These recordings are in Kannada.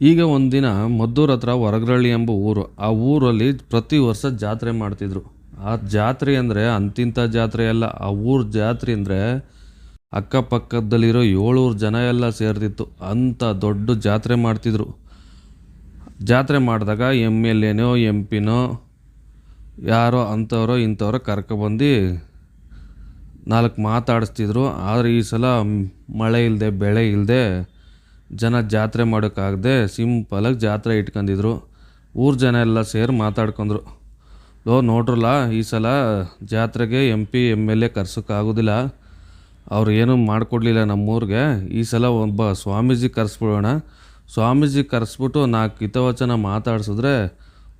ಈಗ ಒಂದಿನ ಮದ್ದೂರ್ ಹತ್ರ ಹೊರಗ್ರಳ್ಳಿ ಎಂಬ ಊರು. ಆ ಊರಲ್ಲಿ ಪ್ರತಿ ವರ್ಷ ಜಾತ್ರೆ ಮಾಡ್ತಿದ್ರು. ಆ ಜಾತ್ರೆ ಅಂದರೆ ಅಂತಿಂಥ ಜಾತ್ರೆ ಅಲ್ಲ. ಆ ಊರ ಜಾತ್ರೆ ಅಂದರೆ ಅಕ್ಕಪಕ್ಕದಲ್ಲಿರೋ 700 ಜನ ಎಲ್ಲ ಸೇರ್ತಿತ್ತು. ಅಂಥ ದೊಡ್ಡ ಜಾತ್ರೆ ಮಾಡ್ತಿದ್ರು. ಜಾತ್ರೆ ಮಾಡಿದಾಗ ಎಮ್ ಎಲ್ ಎನೋ ಎಂ ಪಿನೋ ಯಾರೋ ಅಂಥವ್ರೋ ಇಂಥವ್ರೋ ಕರ್ಕೊಬಂದು 4 ಮಾತಾಡಿಸ್ತಿದ್ರು. ಆದರೆ ಈ ಸಲ ಮಳೆ ಇಲ್ಲದೆ ಬೆಳೆ ಇಲ್ಲದೆ ಜನ ಜಾತ್ರೆ ಮಾಡೋಕ್ಕಾಗದೆ ಸಿಂಪಲಾಗಿ ಜಾತ್ರೆ ಇಟ್ಕೊಂಡಿದ್ರು. ಊರ ಜನ ಎಲ್ಲ ಸೇರಿ ಮಾತಾಡ್ಕೊಂಡ್ರು. ನೋಡ್ರಲ್ಲ, ಈ ಸಲ ಜಾತ್ರೆಗೆ M P M L A ಕರ್ಸೋಕ್ಕಾಗೋದಿಲ್ಲ, ಅವ್ರು ಏನೂ ಮಾಡಿಕೊಡ್ಲಿಲ್ಲ ನಮ್ಮೂರಿಗೆ. ಈ ಸಲ ಒಬ್ಬ ಸ್ವಾಮೀಜಿ ಕರೆಸ್ಬಿಡೋಣ, ಸ್ವಾಮೀಜಿ ಕರೆಸ್ಬಿಟ್ಟು 4 ಹಿತವಚನ ಮಾತಾಡ್ಸಿದ್ರೆ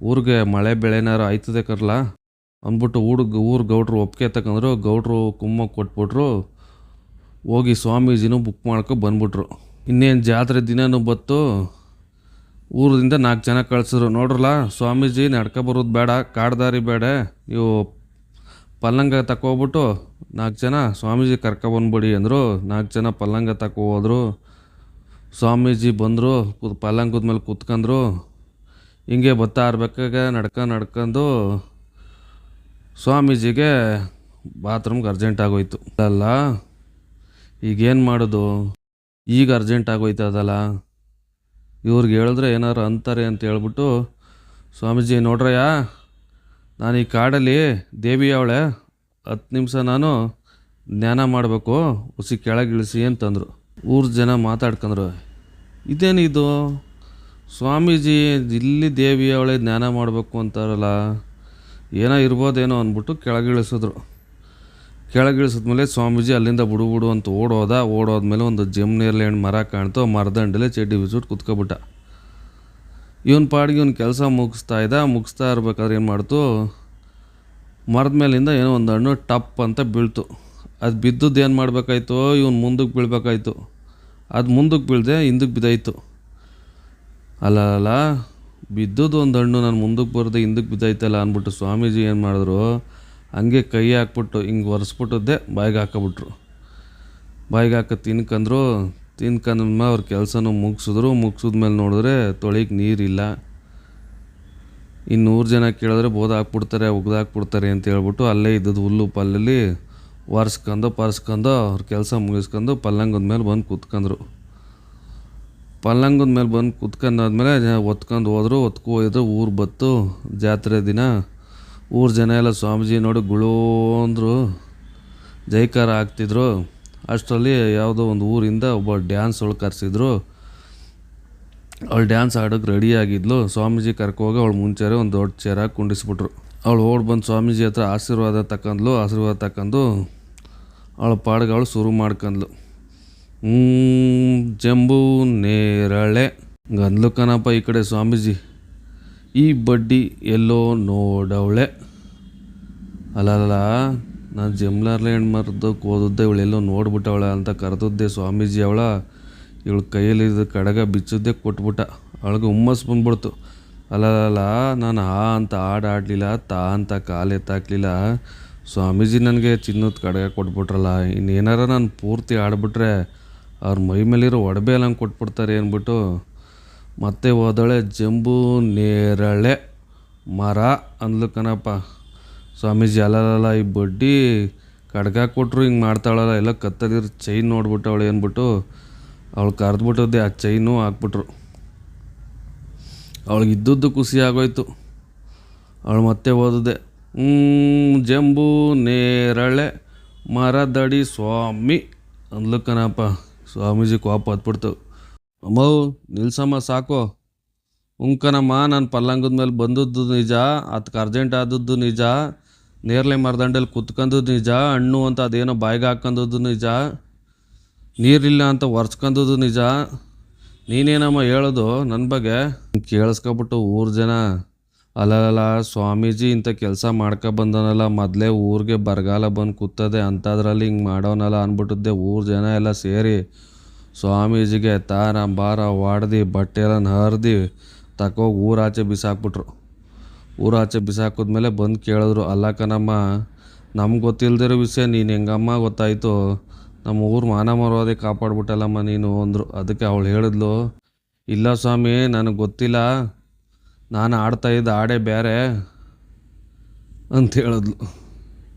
ಊರಿಗೆ ಮಳೆ ಬೆಳೆನಾರು ಆಯ್ತದೆ ಕರ್ಲ ಅಂದ್ಬಿಟ್ಟು ಊರು ಗೌಡ್ರು ಒಪ್ಪಿಗೆ ತಗೊಂಡ್ರು. ಗೌಡ್ರು ಕುಮ್ಮ ಕೊಟ್ಬಿಟ್ರು. ಹೋಗಿ ಸ್ವಾಮೀಜಿನೂ ಬುಕ್ ಮಾಡ್ಕೊ ಬಂದ್ಬಿಟ್ರು. ಇನ್ನೇನು ಜಾತ್ರೆ ದಿನವೂ ಬತ್ತು. ಊರಿಂದ 4 ಜನ ಕಳಿಸಿದ್ರು. ನೋಡ್ರಲ್ಲ, ಸ್ವಾಮೀಜಿ ನಡ್ಕೊಬರೋದು ಬೇಡ, ಕಾಡ್ದಾರಿ ಬೇಡ, ನೀವು ಪಲ್ಲಂಗ ತಗೋಬಿಟ್ಟು 4 ಜನ ಸ್ವಾಮೀಜಿ ಕರ್ಕೊಬಂದ್ಬಿಡಿ ಅಂದರು. 4 ಜನ ಪಲ್ಲಂಗ ಹೋದ್ರು. ಸ್ವಾಮೀಜಿ ಬಂದರು, ಪಲ್ಲಂಗದ ಮೇಲೆ ಕೂತ್ಕೊಂಡ್ರು. ಹಿಂಗೆ ಬರ್ತಾ ಇರ್ಬೇಕಾಗ ನಡ್ಕೊಂಡು ಸ್ವಾಮೀಜಿಗೆ ಬಾತ್ರೂಮ್ಗೆ ಅರ್ಜೆಂಟ್ ಆಗೋಯ್ತು. ಅಲ್ಲ, ಈಗೇನು ಮಾಡೋದು? ಈಗ ಅರ್ಜೆಂಟ್ ಆಗೋಯ್ತದಲ್ಲ, ಇವ್ರಿಗೆ ಹೇಳಿದ್ರೆ ಏನಾರು ಅಂತಾರೆ ಅಂತ ಹೇಳ್ಬಿಟ್ಟು, ಸ್ವಾಮೀಜಿ ನೋಡ್ರಯ್ಯ, ನಾನು ಈ ಕಾಡಲ್ಲಿ ದೇವಿ ಅವಳೆ, 10 ನಿಮಿಷ ನಾನು ಜ್ಞಾನ ಮಾಡಬೇಕು, ಹುಸಿ ಕೆಳಗಿಳಿಸಿ ಅಂತಂದರು. ಊರ ಜನ ಮಾತಾಡ್ಕೊಂಡ್ರು. ಇದೇನಿದು ಸ್ವಾಮೀಜಿ ಇಲ್ಲಿ ದೇವಿ ಅವಳೆ ಜ್ಞಾನ ಮಾಡಬೇಕು ಅಂತಾರಲ್ಲ, ಏನೋ ಇರ್ಬೋದೇನೋ ಅಂದ್ಬಿಟ್ಟು ಕೆಳಗಿಳಿಸಿದ್ರು. ಕೆಳಗಿಳಿಸಿದ್ಮೇಲೆ ಸ್ವಾಮೀಜಿ ಅಲ್ಲಿಂದ ಬುಡು ಅಂತ ಓಡೋದ್ಮೇಲೆ ಒಂದು ಜಮ್ನೇರ್ಲೆ ಹಣ್ಣು ಮರ ಕಾಣ್ತು. ಮರದಂಡಲೆ ಚಡ್ಡಿ ಬಿಚ್ಬಿಟ್ಟು ಕುತ್ಕೊಬಿಟ್ಟ. ಇವನ ಪಾಡಿಗೆ ಇವನು ಕೆಲಸ ಮುಗಿಸ್ತಾ ಇರ್ಬೇಕಾದ್ರೆ ಏನು ಮಾಡ್ತು, ಮರದ ಮೇಲಿಂದ ಏನೋ ಒಂದು ಹಣ್ಣು ಟಪ್ ಅಂತ ಬೀಳ್ತು. ಅದು ಬಿದ್ದದ್ದು ಏನು ಮಾಡಬೇಕಾಯ್ತು, ಇವನು ಮುಂದಕ್ಕೆ ಬೀಳ್ಬೇಕಾಯ್ತು. ಅದು ಮುಂದಕ್ಕೆ ಬೀಳದೆ ಹಿಂದಕ್ಕೆ ಬಿದ್ದಾಯಿತು. ಅಲ್ಲ, ಬಿದ್ದದ್ದು ಒಂದು ಹಣ್ಣು ನಾನು ಮುಂದಕ್ಕೆ ಬರದೆ ಹಿಂದಕ್ಕೆ ಬಿದ್ದಾಯ್ತಲ್ಲ ಅಂದ್ಬಿಟ್ಟು ಸ್ವಾಮೀಜಿ ಏನು ಮಾಡಿದ್ರು, ಹಂಗೆ ಕೈ ಹಾಕ್ಬಿಟ್ಟು ಹಿಂಗೆ ಒರೆಸ್ಬಿಟ್ಟದ್ದೇ ಬಾಯಿಗೆ ಹಾಕೊಬಿಟ್ರು. ಬಾಯಿಗೆ ಹಾಕಿ ತಿನ್ಕಂದ್ಮೇಲೆ ಅವ್ರ ಕೆಲಸನೂ ಮುಗಿಸಿದ್ಮೇಲೆ ನೋಡಿದ್ರೆ ತೊಳಿಗೆ ನೀರಿಲ್ಲ. ಇನ್ನು 100 ಜನ ಕೇಳಿದ್ರೆ ಬೋದಾಕ್ಬಿಡ್ತಾರೆ, ಒಗ್ದಾಕ್ಬಿಡ್ತಾರೆ ಅಂತ ಹೇಳ್ಬಿಟ್ಟು ಅಲ್ಲೇ ಇದ್ದದ್ದು ಹುಲ್ಲು ಪಲ್ಲಲ್ಲಿ ಪರ್ಸ್ಕೊಂಡು ಅವ್ರ ಕೆಲಸ ಮುಗಿಸ್ಕೊಂಡು ಪಲ್ಲಂಗದ ಮೇಲೆ ಬಂದು ಕೂತ್ಕೊಂಡ್ರು. ಪಲ್ಲಂಗದ ಮೇಲೆ ಬಂದು ಕೂತ್ಕೊಂಡಾದ್ಮೇಲೆ ಒತ್ಕೊಂಡು ಹೋದ್ರು. ಊರು ಬತ್ತು. ಜಾತ್ರೆ ದಿನ ಊರ ಜನ ಎಲ್ಲ ಸ್ವಾಮೀಜಿ ನೋಡಿ ಗುಳೋ ಅಂದರು, ಜೈಕಾರ ಆಗ್ತಿದ್ರು. ಅಷ್ಟರಲ್ಲಿ ಯಾವುದೋ ಒಂದು ಊರಿಂದ ಒಬ್ಬ ಡ್ಯಾನ್ಸ್ ಒಳಗೆ ಕರೆಸಿದ್ರು. ಅವಳು ಡ್ಯಾನ್ಸ್ ಆಡೋಕ್ಕೆ ರೆಡಿಯಾಗಿದ್ಲು. ಸ್ವಾಮೀಜಿ ಕರ್ಕೋಗಿ ಅವಳು ಮುಂಚೆರೆ ಒಂದು ದೊಡ್ಡ ಚೇರಾಗಿ ಕುಂಡಿಸ್ಬಿಟ್ರು. ಅವಳು ಬಂದು ಸ್ವಾಮೀಜಿ ಹತ್ರ ಆಶೀರ್ವಾದ ತಗೊಂಡು ಅವಳ ಪಾಡಿಗೆ ಅವಳು ಶುರು ಮಾಡ್ಕೊಂಡ್ಲು. ಜಂಬೂ ನೇರಳೆ ಗಂದ್ಲು ಕಣಪ್ಪ ಈ ಕಡೆ ಸ್ವಾಮೀಜಿ, ಈ ಬಡ್ಡಿ ಎಲ್ಲೋ ನೋಡವಳೆ. ಅಲ್ಲ, ನಾನು ಜಮ್ಲಾರ್ಲೆ ಹೆಣ್ಣು ಮರದಕ್ಕೆ ಓದಿದ್ದೆ, ಇವಳೆಲ್ಲೋ ನೋಡ್ಬಿಟ್ಟವಳೆ ಅಂತ ಕರೆದದ್ದೆ ಸ್ವಾಮೀಜಿ. ಇವಳು ಕೈಯಲ್ಲಿದ್ದ ಕಡಗ ಬಿಚ್ಚದ್ದೇ ಕೊಟ್ಬಿಟ್ಟ. ಅವಳಿಗೆ ಹುಮ್ಮಸ್ ಬಂದ್ಬಿಡ್ತು. ಅಲ್ಲ, ನಾನು ಅಂತ ಹಾಡು ಆಡಲಿಲ್ಲ, ಅಂತ ಕಾಲೆತ್ತಾಕಲಿಲ್ಲ, ಸ್ವಾಮೀಜಿ ನನಗೆ ಚಿನ್ನದ ಕಡಗ ಕೊಟ್ಬಿಟ್ರಲ್ಲ, ಇನ್ನೇನಾರ ನಾನು ಪೂರ್ತಿ ಆಡ್ಬಿಟ್ರೆ ಅವ್ರ ಮೈ ಮೇಲಿರೋ ಒಡವೆ ಎಲ್ಲ ಕೊಟ್ಬಿಡ್ತಾರೆ ಅಂದ್ಬಿಟ್ಟು ಮತ್ತೆ ಹೋದಳೆ. ಜಂಬೂ ನೇರಳೆ ಮರ ಅಂದ್ಲು ಕಣಪ್ಪ ಸ್ವಾಮೀಜಿ. ಅಲ್ಲ, ಈ ಬಡ್ಡಿ ಕಡ್ಗ ಕೊಟ್ಟರು ಹಿಂಗೆ ಮಾಡ್ತಾಳಲ್ಲ, ಎಲ್ಲ ಕತ್ತಲಿರೋ ಚೈನ್ ನೋಡ್ಬಿಟ್ಟವಳೆ ಅಂದ್ಬಿಟ್ಟು ಅವಳು ಕರೆದ್ಬಿಟ್ಟದ್ದೆ. ಆ ಚೈನು ಹಾಕ್ಬಿಟ್ರು. ಅವಳಿಗೆ ಇದ್ದದ್ದು ಖುಷಿ ಆಗೋಯ್ತು. ಅವಳು ಮತ್ತೆ ಓದಿದೆ, ಜಂಬೂ ನೇರಳೆ ಮರದಡಿ ಸ್ವಾಮಿ ಅಂದ್ಲು ಕಣಪ್ಪ. ಸ್ವಾಮೀಜಿ ಕೋಪ ಹತ್ಬಿಡ್ತು. ಅಮ್ಮ ನಿಲ್ಸಮ್ಮ ಸಾಕು, ಉಂಕನಮ್ಮ, ನಾನು ಪಲ್ಲಂಗದ ಮೇಲೆ ಬಂದದ್ದು ನಿಜ, ಅದಕ್ಕೆ ಅರ್ಜೆಂಟ್ ಆದದ್ದು ನಿಜ, ನೇರಳೆ ಮರದಂಡಲ್ಲಿ ಕುತ್ಕೊಂಡದ್ದು ನಿಜ, ಹಣ್ಣು ಅಂತ ಅದೇನೋ ಬಾಯಿಗೆ ಹಾಕೊಂಡದ್ದು ನಿಜ, ನೀರಿಲ್ಲ ಅಂತ ಒರೆಸ್ಕೊಂಡದ್ದು ನಿಜ. ನೀನೇನಮ್ಮ ಹೇಳೋದು ನನ್ನ ಬಗ್ಗೆ? ಕೇಳಿಸ್ಕೊಬಿಟ್ಟು ಊರ ಜನ, ಅಲ್ಲ ಸ್ವಾಮೀಜಿ ಇಂಥ ಕೆಲಸ ಬಂದನಲ್ಲ, ಮೊದಲೇ ಊರಿಗೆ ಬರಗಾಲ ಬಂದು ಕೂತದೆ, ಅಂಥದ್ರಲ್ಲಿ ಹಿಂಗೆ ಮಾಡೋನಲ್ಲ ಅಂದ್ಬಿಟ್ಟಿದ್ದೆ. ಊರ ಜನ ಎಲ್ಲ ಸೇರಿ ಸ್ವಾಮೀಜಿಗೆ ತಾರ ಬಾರ ಹೊಡ್ದು ಬಟ್ಟೆ ಎಲ್ಲ ಹರಿದು ತಕೋಗಿ ಊರಾಚೆ ಬಿಸಾಕ್ಬಿಟ್ರು. ಊರಾಚೆ ಬಿಸಾಕಿದ್ಮೇಲೆ ಬಂದು ಕೇಳಿದ್ರು, ಅಲ್ಲ ಕಣಮ್ಮ, ನಮ್ಗೆ ಗೊತ್ತಿಲ್ಲದಿರೋ ವಿಷಯ ನೀನು ಹೆಂಗಮ್ಮ ಗೊತ್ತಾಯಿತು, ನಮ್ಮ ಊರು ಮಾನ ಮರ್ಯಾದೆ ಕಾಪಾಡ್ಬಿಟ್ಟಲ್ಲಮ್ಮ ನೀನು ಅಂದರು. ಅದಕ್ಕೆ ಅವಳು ಹೇಳಿದ್ಲು, ಇಲ್ಲ ಸ್ವಾಮಿ, ನನಗೆ ಗೊತ್ತಿಲ್ಲ, ನಾನು ಆಡ್ತಾ ಇದ್ದ ಹಾಡೇ ಬೇರೆ ಅಂತ ಹೇಳಿದ್ಲು.